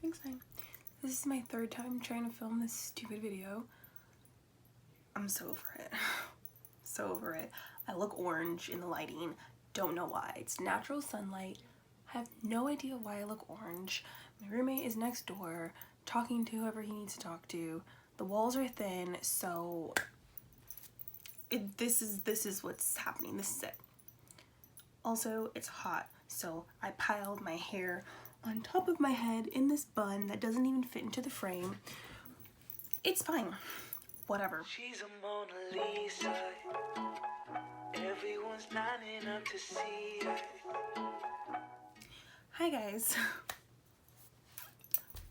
Everything's fine. This is my third time trying to film this stupid video. I'm so over it. So over it. I look orange in the lighting. Don't know why. It's natural sunlight. I have no idea why I look orange. My roommate is next door talking to whoever he needs to talk to. The walls are thin, so this is what's happening. This is it. Also, it's hot, so I piled my hair on top of my head in this bun that doesn't even fit into the frame. It's fine. Whatever. She's a Mona Lisa. Everyone's lining up to see her. Hi guys.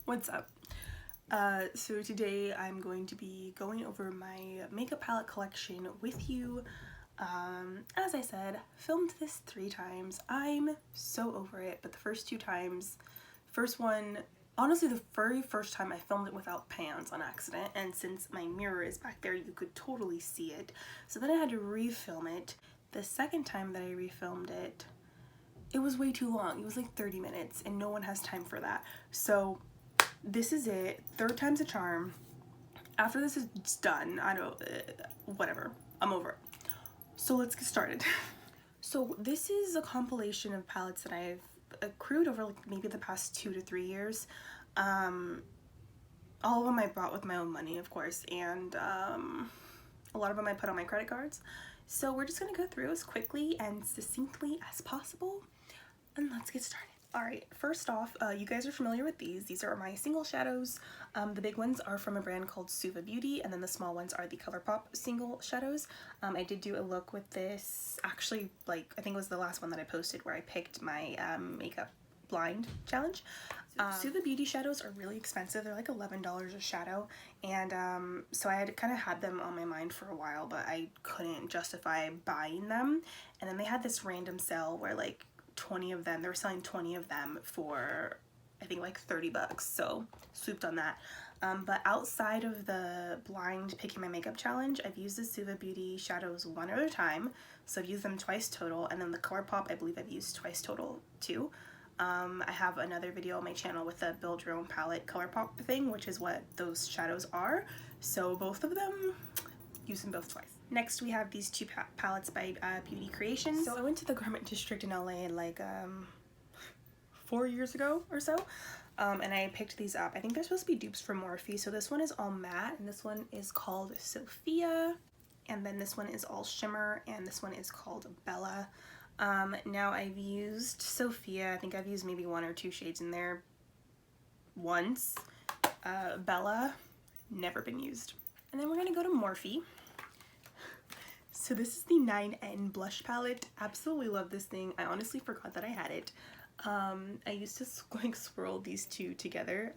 What's up? So today I'm going to be going over my makeup palette collection with you. As I said, filmed this 3 times. I'm so over it, but the first 2 times, first one, honestly the very first time I filmed it without pans on accident, and since my mirror is back there you could totally see it, so then I had to refilm it. The second time that I refilmed it, it was way too long. It was like 30 minutes and no one has time for that. So this is it. 3rd time's a charm. After this is done, I don't, whatever, I'm over it. So let's get started. So this is a compilation of palettes that I've accrued over like maybe the past 2 to 3 years. All of them I bought with my own money, of course, and a lot of them I put on my credit cards. So we're just gonna go through as quickly and succinctly as possible, and let's get started. Alright, first off, you guys are familiar with these. These are my single shadows. The big ones are from a brand called Suva Beauty, and then the small ones are the ColourPop single shadows. I did do a look with this, actually, like, I think it was the last one that I posted where I picked my makeup blind challenge. Suva Beauty shadows are really expensive. They're like $11 a shadow, and so I had kind of had them on my mind for a while, but I couldn't justify buying them. And then they had this random sale where like 20 of them, they were selling 20 of them for I think like 30 bucks, so swooped on that. But outside of the blind picking my makeup challenge, I've used the Suva Beauty shadows 1 other time, so I've used them twice total, and then the ColourPop I believe I've used twice total too. I have another video on my channel with the build your own palette ColourPop thing, which is what those shadows are, so both of them, use them both twice. Next we have these 2 palettes by Beauty Creations. So I went to the Garment District in LA like 4 years ago or so, and I picked these up. I think they're supposed to be dupes for Morphe. So this one is all matte, and this one is called Sophia, and then this one is all shimmer, and this one is called Bella. Now I've used Sophia. I think I've used maybe 1 or 2 shades in there once. Bella, never been used. And then we're gonna go to Morphe. So this is the 9N blush palette. Absolutely love this thing. I honestly forgot that I had it. I used to like swirl these 2 together,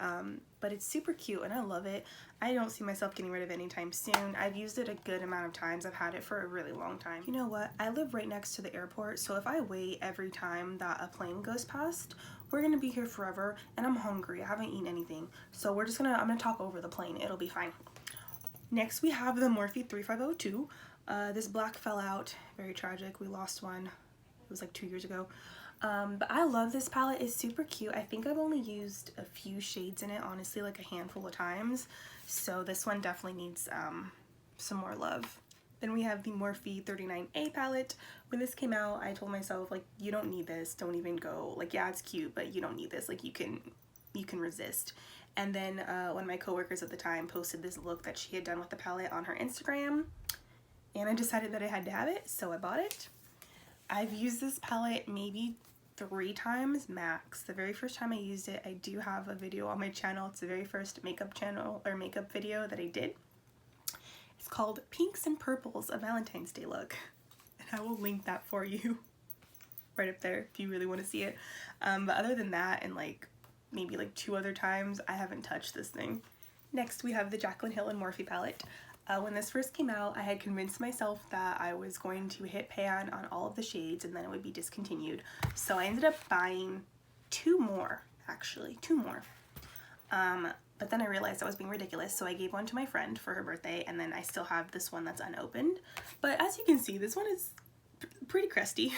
but it's super cute and I love it. I don't see myself getting rid of it anytime soon. I've used it a good amount of times. I've had it for a really long time. You know what? I live right next to the airport, so if I wait every time that a plane goes past, we're gonna be here forever, and I'm hungry. I haven't eaten anything, so I'm gonna talk over the plane. It'll be fine. Next we have the Morphe 3502. This black fell out. Very tragic. We lost one. It was like 2 years ago. But I love this palette. It's super cute. I think I've only used a few shades in it, honestly, like a handful of times. So this one definitely needs some more love. Then we have the Morphe 39A palette. When this came out, I told myself, like, you don't need this. Don't even go. Like, yeah, it's cute, but you don't need this. Like, you can resist. And then one of my coworkers at the time posted this look that she had done with the palette on her Instagram, and I decided that I had to have it, so I bought it. I've used this palette maybe 3 times max. The very first time I used it, I do have a video on my channel. It's the very first makeup channel or makeup video that I did. It's called Pinks and Purples, a Valentine's Day look, and I will link that for you right up there if you really want to see it. But other than that, and like maybe like 2 other times, I haven't touched this thing. Next we have the Jaclyn Hill and Morphe palette. When this first came out, I had convinced myself that I was going to hit pan on all of the shades and then it would be discontinued. So I ended up buying 2 more, actually, 2 more. But then I realized I was being ridiculous, so I gave one to my friend for her birthday, and then I still have this one that's unopened. But as you can see, this one is pretty crusty.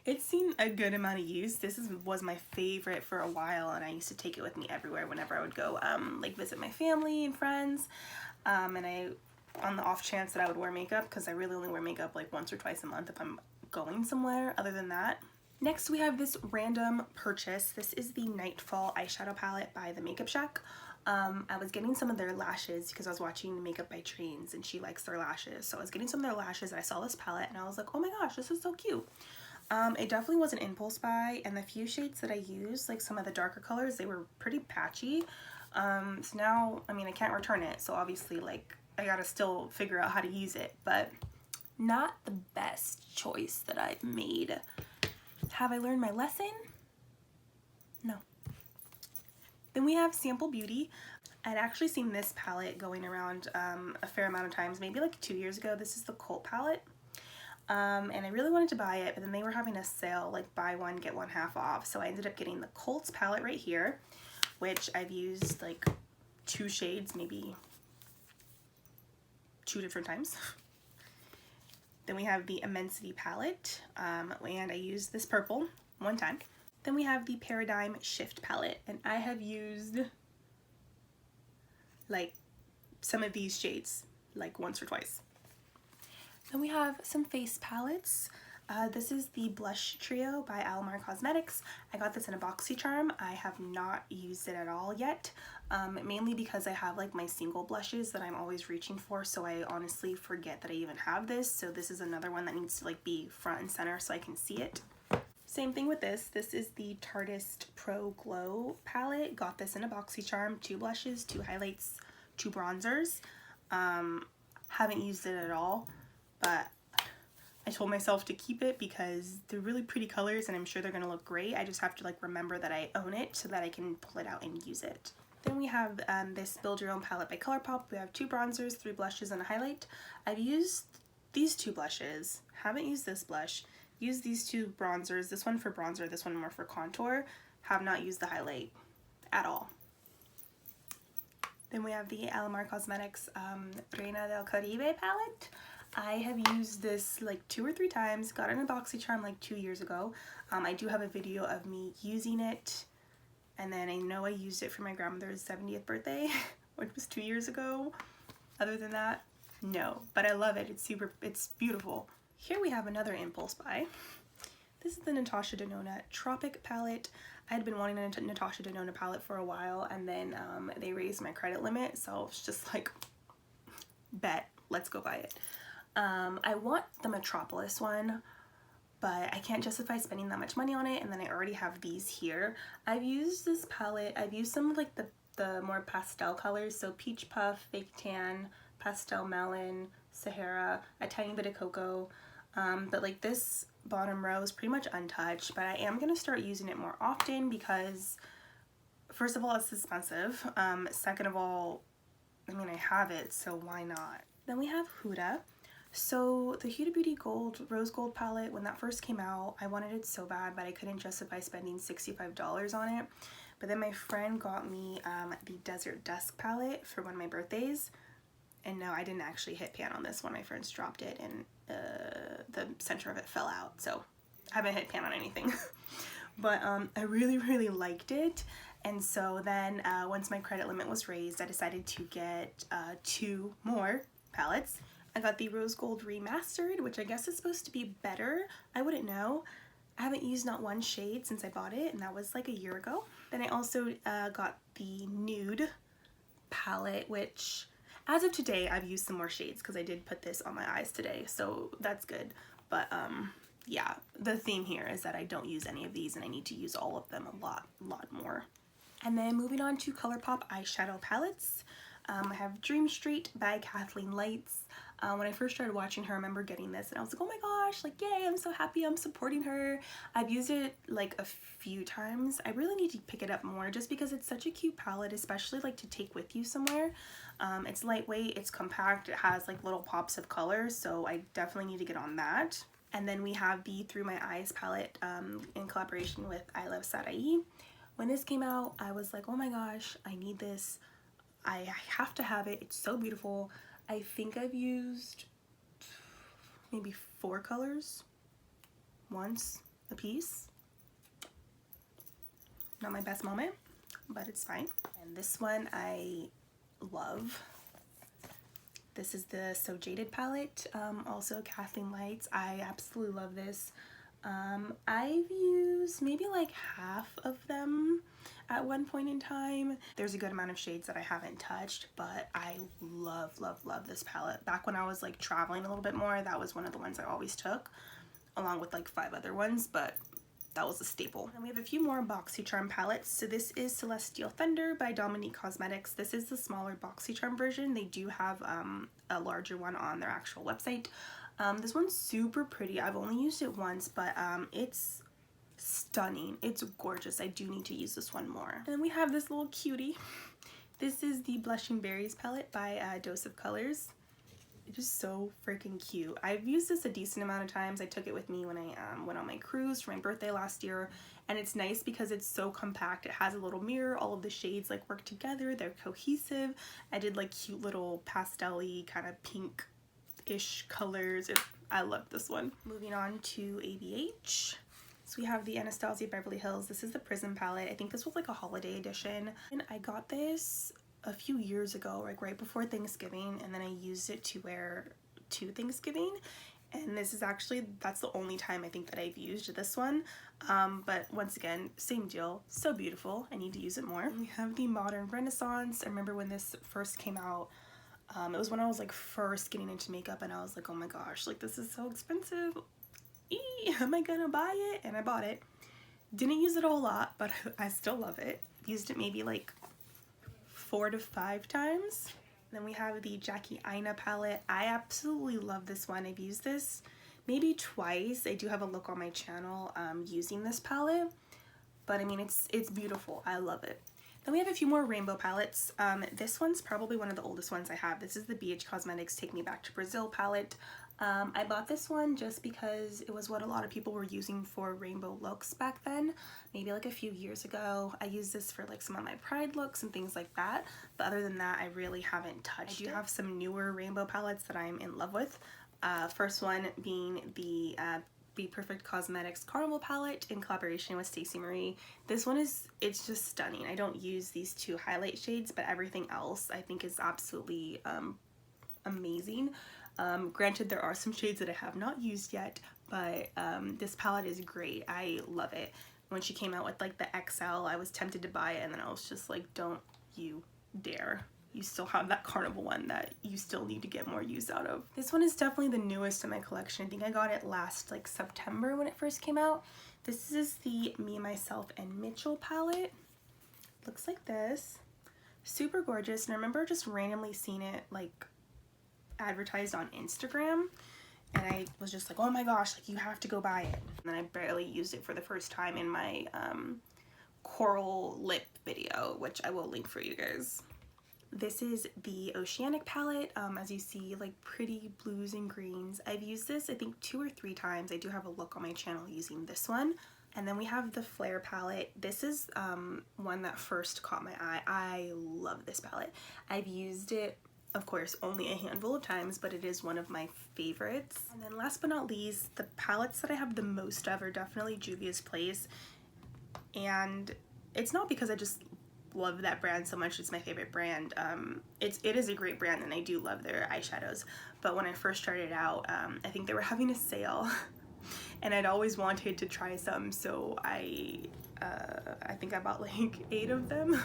It's seen a good amount of use. Was my favorite for a while, and I used to take it with me everywhere whenever I would go like visit my family and friends. And on the off chance that I would wear makeup, because I really only wear makeup like once or twice a month if I'm going somewhere. Other than that, next we have this random purchase. This is the Nightfall eyeshadow palette by the Makeup Shack. I was getting some of their lashes because I was watching Makeup by Trains and she likes their lashes. So I was getting some of their lashes and I saw this palette and I was like, oh my gosh, this is so cute. It definitely was an impulse buy, and the few shades that I used, like some of the darker colors, they were pretty patchy. So now, I mean, I can't return it. So obviously, like, I gotta still figure out how to use it, but not the best choice that I've made. Have I learned my lesson? No. Then we have Sample Beauty. I'd actually seen this palette going around a fair amount of times, maybe like 2 years ago. This is the Cult palette. And I really wanted to buy it, but then they were having a sale, like buy one, get one half off. So I ended up getting the Cult's palette right here, which I've used like 2 shades, maybe 2 different times. Then we have the Immensity palette, and I used this purple 1 time. Then we have the Paradigm Shift palette, and I have used like some of these shades like once or twice. Then we have some face palettes. This is the Blush Trio by Alamar Cosmetics. I got this in a BoxyCharm. I have not used it at all yet, mainly because I have like my single blushes that I'm always reaching for, so I honestly forget that I even have this. So this is another one that needs to like be front and center so I can see it. Same thing with this. This is the Tartist Pro Glow palette. Got this in a BoxyCharm. 2 blushes, 2 highlights, 2 bronzers. Haven't used it at all, but I told myself to keep it because they're really pretty colors and I'm sure they're gonna look great. I just have to like remember that I own it so that I can pull it out and use it. Then we have this Build Your Own palette by ColourPop. We have 2 bronzers, 3 blushes, and a highlight. I've used these 2 blushes. Haven't used this blush. Used these 2 bronzers. This one for bronzer, this one more for contour. Have not used the highlight at all. Then we have the Alamar Cosmetics Reina del Caribe palette. I have used this like 2 or 3 times. Got it in a BoxyCharm like 2 years ago. I do have a video of me using it, and then I know I used it for my grandmother's 70th birthday, which was 2 years ago. Other than that, no. But I love it. It's beautiful. Here we have another impulse buy. This is the Natasha Denona Tropic palette. I had been wanting a Natasha Denona palette for a while, and then they raised my credit limit, so it's just like, bet, let's go buy it. I want the Metropolis one, but I can't justify spending that much money on it, and then I already have these here. I've used this palette. I've used some of like the more pastel colors, so Peach Puff, Fake Tan, Pastel Melon, Sahara, a tiny bit of Cocoa, but like this bottom row is pretty much untouched, but I am going to start using it more often because first of all, it's expensive. Second of all, I mean, I have it, so why not? Then we have Huda. So the Huda Beauty Rose Gold palette, when that first came out, I wanted it so bad, but I couldn't justify spending $65 on it. But then my friend got me the Desert Dusk palette for one of my birthdays. And no, I didn't actually hit pan on this one. My friends dropped it and the center of it fell out. So I haven't hit pan on anything. But I really, really liked it. And so then once my credit limit was raised, I decided to get 2 more palettes. I got the Rose Gold Remastered, which I guess is supposed to be better. I wouldn't know. I haven't used not 1 shade since I bought it, and that was like a year ago. Then I also got the Nude palette, which as of today, I've used some more shades because I did put this on my eyes today, so that's good. But yeah, the theme here is that I don't use any of these and I need to use all of them a lot more. And then moving on to ColourPop eyeshadow palettes. I have Dream Street by Kathleen Lights. When I first started watching her, I remember getting this and I was like, oh my gosh, like yay, I'm so happy I'm supporting her. I've used it like a few times. I really need to pick it up more just because it's such a cute palette, especially like to take with you somewhere. It's lightweight, it's compact, it has like little pops of color, so I definitely need to get on that. And then we have the Through My Eyes palette in collaboration with I Love Sarai. When this came out, I was like, oh my gosh, I need this. I have to have it. It's so beautiful. I think I've used maybe 4 colors once a piece. Not my best moment, but it's fine. And this one I love. This is the So Jaded palette, also Kathleen Lights. I absolutely love this. I've used maybe like half of them at one point in time. There's a good amount of shades that I haven't touched, but I love this palette. Back when I was like traveling a little bit more, that was one of the ones I always took, along with like 5 other ones, but that was a staple. And we have a few more BoxyCharm palettes. So this is Celestial Thunder by Dominique Cosmetics. This is the smaller BoxyCharm version. They do have a larger one on their actual website. This one's super pretty. I've only used it once, but it's stunning. It's gorgeous. I do need to use this one more. And then we have this little cutie. This is the Blushing Berries palette by Dose of Colors. It is so freaking cute. I've used this a decent amount of times. I took it with me when I went on my cruise for my birthday last year, and it's nice because it's so compact. It has a little mirror. All of the shades like work together. They're cohesive. I did like cute little pastel-y kind of pink-ish colors. I love this one. Moving on to ABH. So we have the Anastasia Beverly Hills. This is the Prism palette. I think this was like a holiday edition, and I got this a few years ago, like right before Thanksgiving, and then I used it to wear to Thanksgiving, and this is actually, that's the only time I think that I've used this one, but once again, same deal, so beautiful. I need to use it more. We have the Modern Renaissance. I remember when this first came out, it was when I was like first getting into makeup, and I was like, oh my gosh, like this is so expensive, am I gonna buy it? And I bought it. Didn't use it a whole lot, but I still love it. Used it maybe like 4 to 5 times. Then we have the Jackie Aina palette. I absolutely love this one. I've used this maybe twice. I do have a look on my channel using this palette, but I mean it's beautiful. I love it. Then we have a few more rainbow palettes. This one's probably one of the oldest ones I have. This is the BH Cosmetics Take Me Back to Brazil palette. I bought this one just because it was what a lot of people were using for rainbow looks back then, maybe like a few years ago. I used this for like some of my Pride looks and things like that, but other than that, I really haven't touched it. I do have some newer rainbow palettes that I'm in love with. First one being the Be Perfect Cosmetics Carnival palette in collaboration with Stacey Marie. This one it's just stunning. I don't use these 2 highlight shades, but everything else I think is absolutely amazing. Granted, there are some shades that I have not used yet, but this palette is great. I love it. When she came out with like the XL, I was tempted to buy it, and then I was just like, don't you dare. You still have that Carnival one that you still need to get more use out of. This one is definitely the newest in my collection. I think I got it last like September when it first came out. This is the Me, Myself, and Mitchell palette. Looks like this. Super gorgeous, and I remember just randomly seeing it like advertised on Instagram, and I was just like, oh my gosh, like you have to go buy it. And then I barely used it for the first time in my coral lip video, which I will link for you guys. This is the Oceanic palette. As you see, like pretty blues and greens. I've used this I think 2 or 3 times. I do have a look on my channel using this one. And then we have the Flare palette. This is one that first caught my eye. I love this palette. I've used it, of course, only a handful of times, but it is one of my favorites. And then last but not least, the palettes that I have the most of are definitely Juvia's Place. And it's not because I just love that brand so much, it's my favorite brand. It is a great brand, and I do love their eyeshadows. But when I first started out, I think they were having a sale and I'd always wanted to try some, so I think I bought like 8 of them.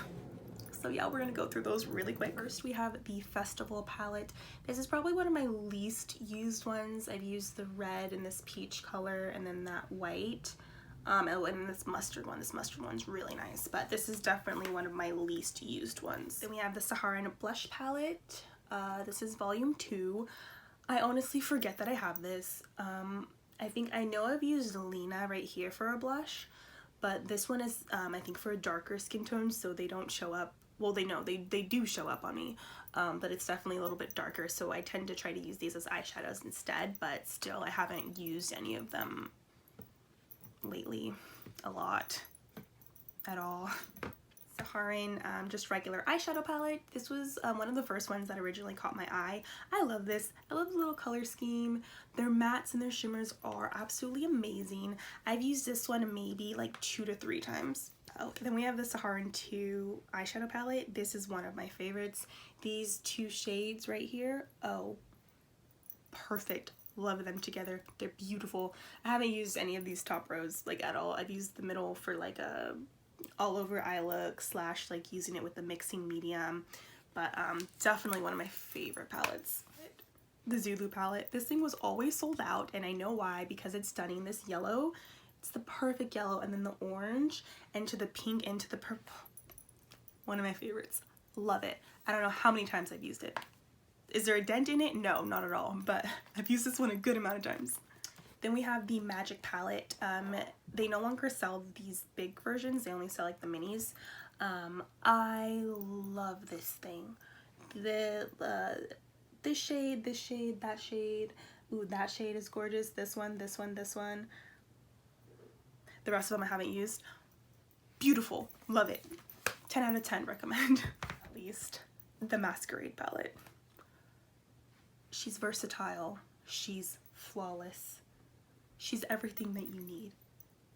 So yeah, we're gonna go through those really quick. First, we have the Festival palette. This is probably one of my least used ones. I've used the red and this peach color, and then that white. Oh, and this mustard one. This mustard one's really nice, but this is definitely one of my least used ones. Then we have the Saharan Blush palette. This is volume 2. I honestly forget that I have this. I know I've used Lena right here for a blush, but this one is I think for a darker skin tone, so they don't show up. Well, they do show up on me, but it's definitely a little bit darker, so I tend to try to use these as eyeshadows instead, but still I haven't used any of them lately a lot at all. Saharan just regular eyeshadow palette. This was one of the first ones that originally caught my eye. I love this. I love the little color scheme. Their mattes and their shimmers are absolutely amazing. I've used this one maybe like 2 to 3 times. Oh, then we have the Saharan 2 eyeshadow palette. This is one of my favorites. These 2 shades right here, oh, perfect. Love them together. They're beautiful. I haven't used any of these top rows like at all. I've used the middle for like a all over eye look slash like using it with the mixing medium, but definitely one of my favorite palettes. The Zulu palette. This thing was always sold out, and I know why, because it's stunning. This yellow, it's the perfect yellow, and then the orange and to the pink and to the purple. One of my favorites. Love it. I don't know how many times I've used it. Is there a dent in it? No, not at all, but I've used this one a good amount of times. Then we have the Magic palette. They no longer sell these big versions. They only sell like the minis. I love this thing. This shade, that shade. Ooh, that shade is gorgeous. This one, this one, this one. The rest of them I haven't used. Beautiful. Love it. 10 out of 10 recommend. At least the Masquerade palette. She's versatile. She's flawless. She's everything that you need.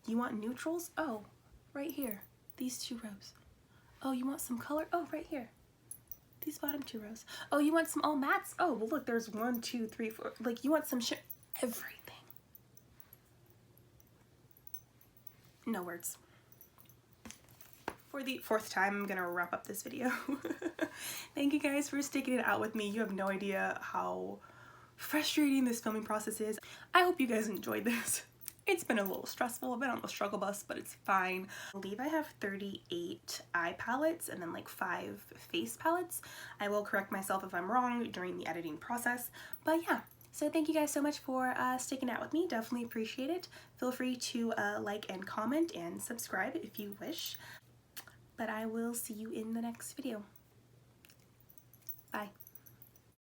You want neutrals? Oh, right here. These 2 rows. Oh, you want some color? Oh, right here. These bottom 2 rows. Oh, you want some all mattes? Oh, well look, there's 1, 2, 3, 4. Like, you want some shit. Everything. No words. For the 4th time, I'm gonna wrap up this video. Thank you guys for sticking it out with me. You have no idea how frustrating this filming process is. I hope you guys enjoyed this. It's been a little stressful. I've been on the struggle bus, but it's fine. I believe I have 38 eye palettes and then like 5 face palettes. I will correct myself if I'm wrong during the editing process. But yeah, so thank you guys so much for sticking out with me. Definitely appreciate it. Feel free to like and comment and subscribe if you wish. But I will see you in the next video. Bye.